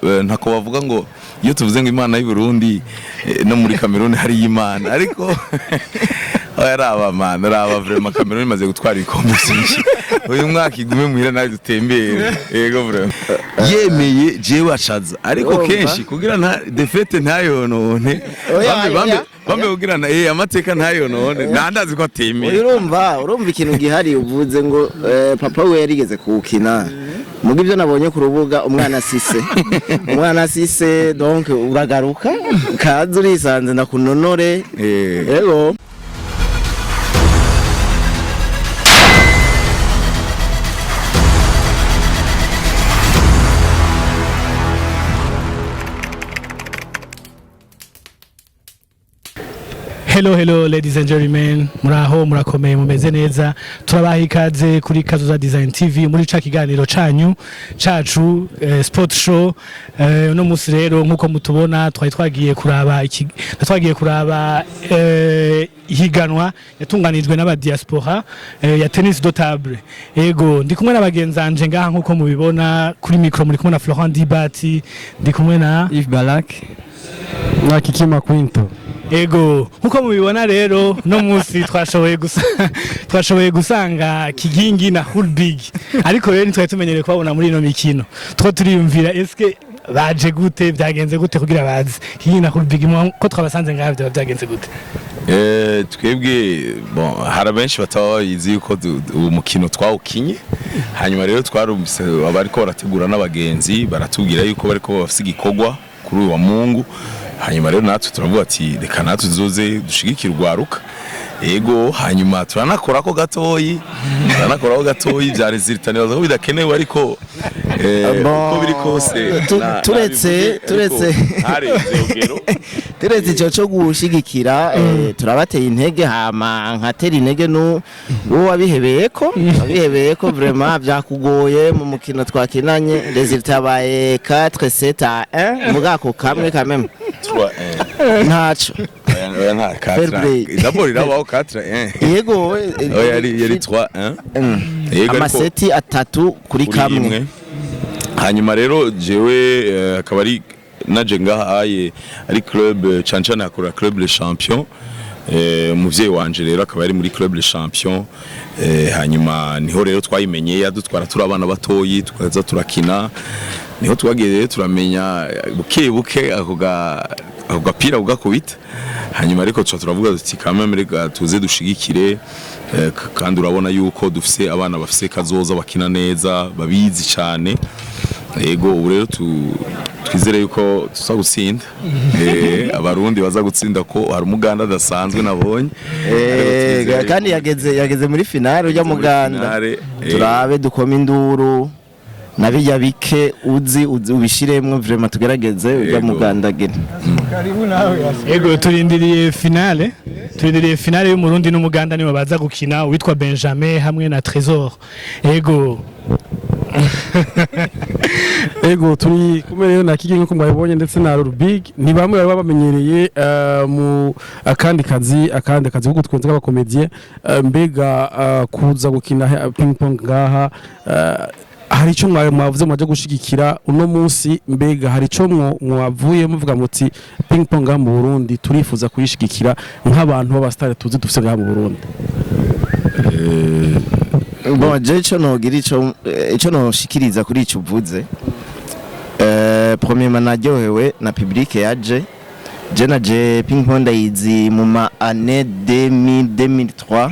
ntako bavuga ngo iyo tuvuze ngo Imana y'u Burundi no muri Cameroon hari Imana ariko yaraba mana raba vraiment Cameroon imaze gutwara ikombe cyinshi uyu mwaka igume muhira nawe dutembere yego vraiment yemeye jewe acaza ariko kenshi kugira nta defete ntayo none bambe kugira na amateka ntayo none nandazi ko atemeye urumva ikintu gihari uvuze ngo papa we yarigeze kuwukina mugi byo nabonye ku rubuga umwana sise donc uragaruka kazi urisanze ndakunonore yego. Hello ladies and gentlemen, muraho murakomeye mumeze neza, turabaha ikaze kuri Kazoza Design TV muri ca kiganiro cacu sport show. No musi rero nkuko mutubona twagiye kuraba higanwa yatunganijwe n'aba Diaspora ya tennis de table. Ego ndi kumwe n'abagenzanje ngaha nkuko mubibona kuri micro, muri kumwe na Florent Dibati, ndi kumwe na Yves Balak na Kikima Quinto. Ego nkuko mubibona rero no musi twashoboye gusanga Kigingi na Hulbig, ariko rero nitwaye tumenyereye kubabona muri ino mikino turiyumvira eske baje gute, byagenze gute kugira bazi Kigingi na Hulbig ko twabasanze ngaho byagenze gute? Twebwe bon hari benshi batayizi yuko umukino twawukinye, hanyuma rero twarumvise abariko barategura n'abagenzi baratubwira yuko bariko bafise igikogwa kuri uyu wa Mungu. Hanyuma rero natwe turavuga ati reka natwe tuzoze dushigikira urwaruka. Ego hanyuma turanakorako gatoyi bya resultat nibaza ko bidakenewe ariko uko biri kose turetse icyo cyo gushigikira turabateye intege hama nkatera intege n'uwo wabihebeye ko vraiment byakugoye mu mukino twakinanye. Resultat baye 4-7-1 mugako kamwe kameme 3-1 ntaco nta 4 d'abord irabaho 4-1 yego yari 3-1 yego amaseti atatu kuri kamwe. Hanyuma rero jewe akaba ari naje ngaha ari club Chancana yakora club les champions. Muvyeyi wanje rero akaba ari muri club les champions. Hanyuma niho rero twayimenye yadutwara turi abana batoyi tukaza turakina, niho twagiye turamenya buke ako gapira ugakubita. Hanyuma ariko turavuga duti kameme rega tuze dushigikire, kandi urabona yuko dufise abana bafise kazoza bakina neza babizi cyane. Yego ubu rero twizere yuko tuza gutsinda, abarundi baza gutsinda ko hari umuganda adasanzwe nabonye, kandi yageze muri finale ujya muganda. Turabe dukoma induru nabijya bike uzi ubishiremwe vraiment tugerageze ujya mugandagene. Ego turindiriye finale y'umurundi n'umuganda nibo baza gukina, witwa Benjamin hamwe na Trésor. Ego turi kumwe rero na Kigingi ko mwabonye ndetse na Rubig, ni bamwe baba bamenyereye mu akandi kazi ko twenze k'abakomedie. Mbega kuza gukina ping pong ngaha hari ico mwavuze mwaje gushigikira uno munsi, mbega hari ico mwavuye muvuga muti ping pong ngaha mu Burundi turifuza kuyishigikira nk'abantu b'abastare tuzi dufise ngaha mu Burundi? Bon je ico nogira ico noshikiriza kuri ico uvuze. Premier manaryohewe na public yaje naje ping pong ndayizi mu ma année 2003.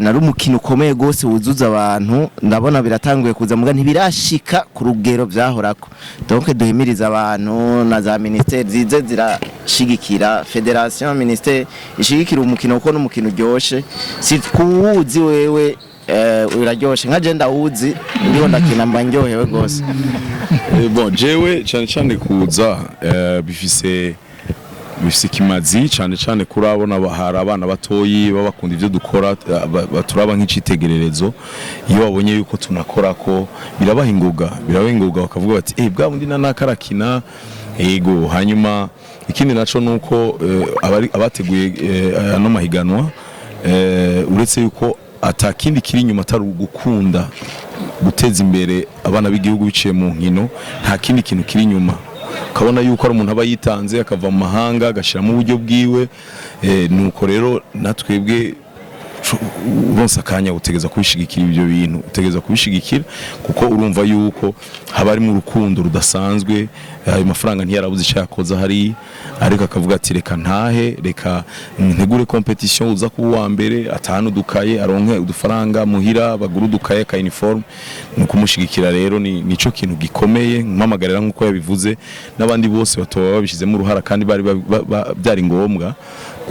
Nari umukino ukomeye gose wuzuza abantu, ndabona biratanguye kuza muga ntibirashika ku rugero byahorako. Donc duhimiriza abantu na za ministère zize zirashigikira, federation ministère ishigikira umukino uko n'umukino uryoshe. Si kuwuzi wewe uraryoshe nka je ndawuzi ndiho ndakina mba ndyohewe gose. Bon jewe cyane kuza bifise kimazi cyane kurabona hari abana batoyi babakunda ivyo dukora, baturaba nk'icitegererezo. Iyo babonye yuko tunakora ko birabahinguga bakavuga bati bwa bundi nakarakina. Ego hanyuma ikindi naco nuko abateguye ano mahiganwa uretse yuko atakindi kiri inyuma atari gukunda guteza imbere abana b'igihugu biciye mu nkino nta kindi kintu kiri inyuma ukabona yuko ari umuntu aba yitanze akava mu mahanga agashyiramo uburyo bwiwe nuko rero natwebwe uronse akanya utegeza kubishigikira ibyo bintu utegeza kubishigikira kuko urumva yuko haba harimo urukundo rudasanzwe ayo mafaranga ntiyarabuze icyo yakoze hari ariko akavuga ati reka ntahe reka ntegure competition uza kuba uwa mbere atahana udukaye aronke udufaranga muhira bagura udukaye ka uniforme ni kumushigikira rero nico kintu gikomeye mpamagarira nk'uko yabivuze n'abandi bose batoba babishizemo uruhara kandi bari byari ngombwa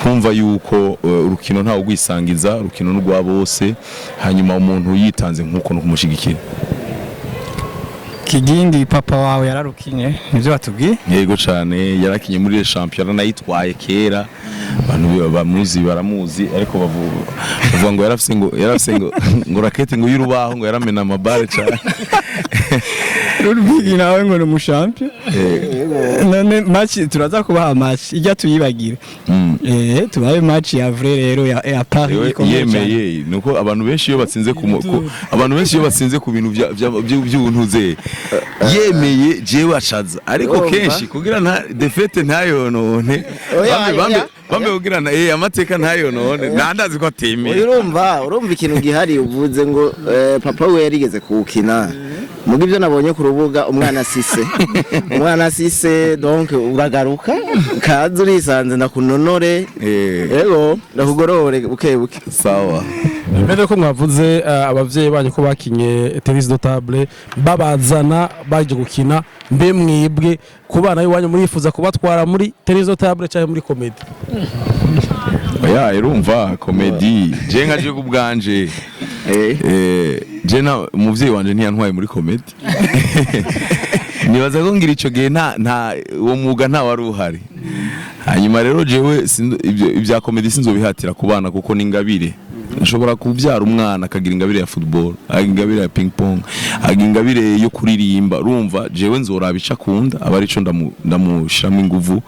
kumva yuko urukino ntawe ugwisangiza urukino n'urwa bose hanyuma umuntu yitanze nk'uko no kumushigikira. Kigingi papa wawe yararukinye nivyo batubwiye? Yego cyane yarakinye muri championnat nayitwaye kera abantu bamuzi baramuzi ariko bavuga ngo yarafise ngo rakete ngo y'urubaho ngo yaramena amabare cyane. Rubigi nawe ngo ni umushampion. None match turaza kubaha match ijya tuyibagire. Tubaye match ya vrai rero ya Paris yemeye nuko abantu benshi iyo batsinze ku bintu by'ubuntuze yemeye jewe acaza ariko kenshi kugira nta defete ntayo none bambe kugira na amateka ntayo none nandazi ko atemeye. urumva ikintu gihari uvuze ngo papa we yarigeze kuwukina mugo ivyo nabonye ku rubuga umwana sise donc uragaruka kaza urisanze ndakunonore yego ndakugorore buke sawa. Mbere ko mwavuze abavyeyi banyu ko bakinye tennis de table babazana baje gukina mbe mwibwe ku bana y'wanyu murifuza kubatwara muri tennis de table cyangwa muri comedy? Oya irumva comedy je nkaje kubwanje je na umuvyeyi wanje ntiyantwaye muri comedy nibaza ko ngira ico gihe nta uwo mwuga nta wari uhari hanyuma rero jewe ibya comedy sinzobihatira ku bana kuko ningabire nshobora kubyara umwana akagira ingabire ya football akagira ingabire ya ping pong akagira ingabire yo kuririmba urumva jewe nzoraba ica kunda aba arico ndamushiramo inguvu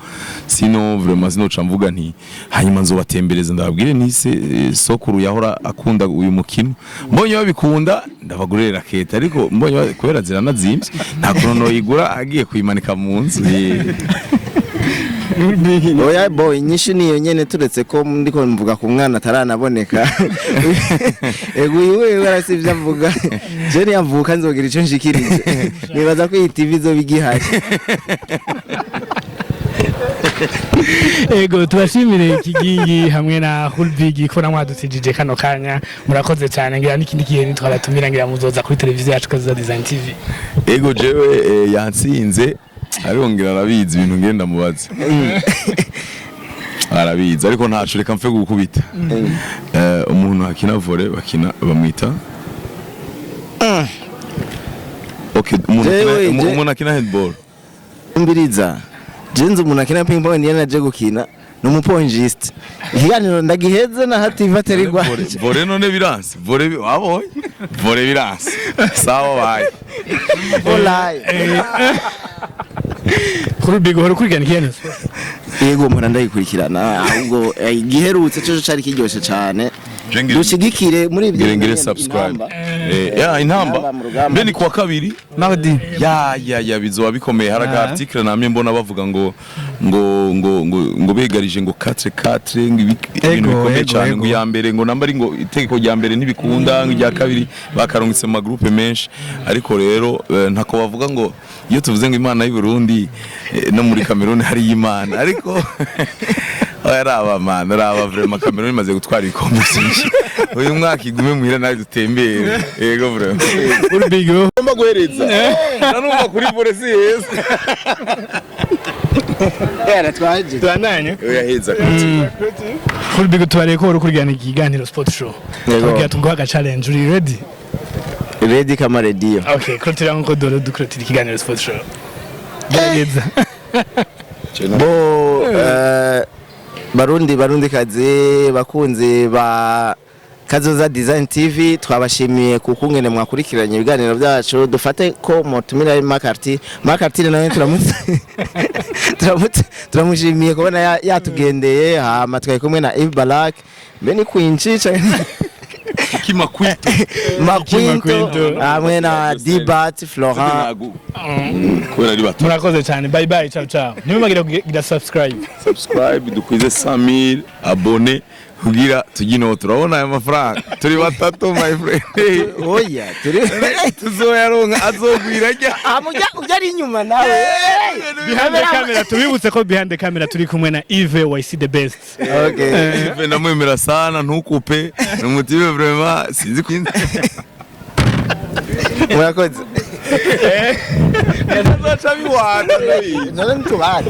sino vraiment sinoca mvuga nti hanyuma nzobatembereza ndababwire nise sokuru yahora akunda uyu mukino mbonye babikunda ndabagurira rakete ariko mbonye kubera ziranazimvye nta kunono yigura agiye kuyimanika mu nzu. Oya boy nyinshi niyo nyene turetse ko ndiko mvuga ku mwana ataranaboneka ego yiwe warasivye avuga je ni avuka nzogira ico nshikirije nibaza ko iyi TV zo bigihari. Ego tubashimire Kigingi hamwe na Hulbig ko namwadutijije kano kanya murakoze cyane ngira n'ikindi gihe nitwaratumira ngira muzoza kuri televiziyo yacu kaza Design TV. Ego jewe yansinze arongera arabizi ibintu ngenda mubaza arabizi ariko ntacu reka mfe gukubita umuntu akina volley bakina bamwita okay umuntu akina handball umbiriza jenze umuntu akina ping pong niye naje gukina n'umuponjiste ikiganiro ndagiheze na hativa terigwa volley none biranse volley wabonye volley biranse sawa baye wallahi Hulbig horo kurigana kiyene yego mpora ndayikurikirana ahubwo giherutse cyo cari kiryoshe cyane dushigikire muri ibyo ngire subscribe intamba mbe ni kwa kabiri mardi ya bizoba bikomeye haraga article namye mbona bavuga ngo begarije ngo 4-4 ibintu bikomeye cyane ngo ya mbere ngo namba ari ngo itegeko rya mbere ntibikunda ngo rya kabiri bakarungitse mu groupe menshi ariko rero ntako bavuga ngo iyo tuvuze ngo Imana y'u Burundi no muri Cameroon hari Imana ariko araba vraiment Cameroon imaze gutwara ibikombe byinshi uyu mwaka igume muhira nawe dutembere yego vraiment Hulbig ngomba guhereza nanumva kuri polisi yese era twaje twananye yaheza Hulbig tubareko horo kurigana ikiganiro sport show tugiye tuguha challenge uri ready kama radio okay krotira nko dore dukrotira ikiganiro sport show gerageza bo barundi kaze bakunze ba Kazoza Design TV twabashimiye kukungene mwakurikiranye ibiganiro byacu dufate ko mutumira Makarti nawe turamushimiye kubona yatugendeye hama twaye kumwe na Eve Balak mbe ni kwinshi Kimakwito Makwinto hamwe na Dibat Florent. kubera ari batatu. murakoze cyane, bye bye, ciao ciao. Ntimwibagire kugira subscribe dukwize 100,000 abone kugira tugino turabona aya mafaranga turi batatu my friend. Oya tuzoyaronka azogwira ajya ujya ari inyuma nawe. behind the camera. Tubibutse ko behind the camera turi kumwe na Yves YC the best. Yves ndamwemera sana, ntukupe n'umutima vraiment sinzi kwinda. Murakoze. Yazaca biwana. None ntubana.